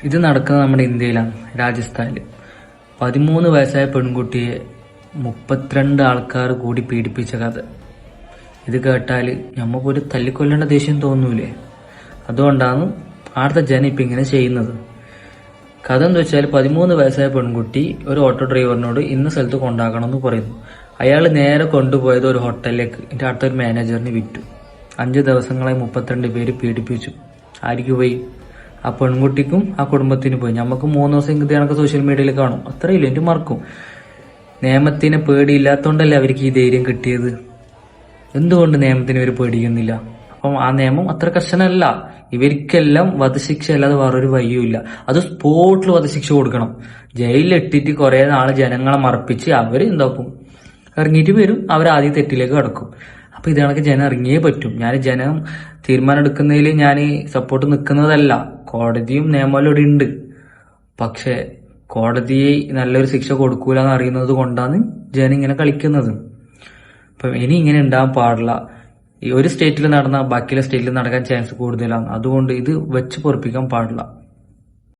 ഇത് നടക്കുന്നത് നമ്മുടെ ഇന്ത്യയിലാണ്, രാജസ്ഥാനിൽ. 13 വയസ്സായ പെൺകുട്ടിയെ 32 ആൾക്കാർ കൂടി പീഡിപ്പിച്ച കഥ. ഇത് കേട്ടാൽ നമ്മ പോലും തല്ലിക്കൊല്ലേണ്ട ദേഷ്യം തോന്നൂലേ? അതുകൊണ്ടാണ് ആടുത്തെ ജനം ഇപ്പം ഇങ്ങനെ ചെയ്യുന്നത്. കഥ എന്ന് വെച്ചാൽ 13 വയസ്സായ പെൺകുട്ടി ഒരു ഓട്ടോ ഡ്രൈവറിനോട് ഇന്ന സ്ഥലത്ത് കൊണ്ടാക്കണമെന്ന് പറയുന്നു. അയാൾ നേരെ കൊണ്ടുപോയത് ഒരു ഹോട്ടലിലേക്ക്. എൻ്റെ അടുത്തൊരു മാനേജറിന് വിറ്റു. 5 ദിവസങ്ങളായി 32 പേര് പീഡിപ്പിച്ചു. ആർക്ക് പോയി? ആ പെൺകുട്ടിക്കും ആ കുടുംബത്തിന് പോയി. നമുക്ക് 3 ദിവസം ഇത് കണക്ക് സോഷ്യൽ മീഡിയയിൽ കാണും, അത്രയില്ല, എൻ്റെ മറക്കും. നിയമത്തിനെ പേടിയില്ലാത്തോണ്ടല്ലേ അവർക്ക് ഈ ധൈര്യം കിട്ടിയത്? എന്തുകൊണ്ട് നിയമത്തിന് ഇവർ പേടിക്കുന്നില്ല? അപ്പം ആ നിയമം അത്ര കർശനമല്ല. ഇവർക്കെല്ലാം വധശിക്ഷ അല്ലാതെ വേറൊരു വഴിയുമില്ല. അത് സ്പോട്ടിൽ വധശിക്ഷ കൊടുക്കണം. ജയിലിലിട്ടിട്ട് കുറെ നാള് ജനങ്ങളെ മറപ്പിച്ച് അവർ എന്താക്കും, ഇറങ്ങിയിട്ട് വരും. അവർ ആദ്യം തെറ്റിലേക്ക് കടക്കും. അപ്പൊ ഇത് കണക്ക് ജനം ഇറങ്ങിയേ പറ്റും. ഞാൻ ജനം തീരുമാനം എടുക്കുന്നതിൽ ഞാൻ സപ്പോർട്ട് നിൽക്കുന്നതല്ല. കോടതിയും നിയമവും ഇവിടെ ഉണ്ട്. പക്ഷെ കോടതിയെ നല്ലൊരു ശിക്ഷ കൊടുക്കൂല എന്ന് അറിയുന്നത് കൊണ്ടാണ് ജനം ഇങ്ങനെ കളിക്കുന്നത്. അപ്പം ഇനി ഇങ്ങനെ ഉണ്ടാകാൻ പാടില്ല. ഈ ഒരു സ്റ്റേറ്റിൽ നടന്ന ബാക്കിയുള്ള സ്റ്റേറ്റിൽ നടക്കാൻ ചാൻസ് കൂടുതലാണ്. അതുകൊണ്ട് ഇത് വെച്ച് പൊറപ്പിക്കാൻ പാടില്ല.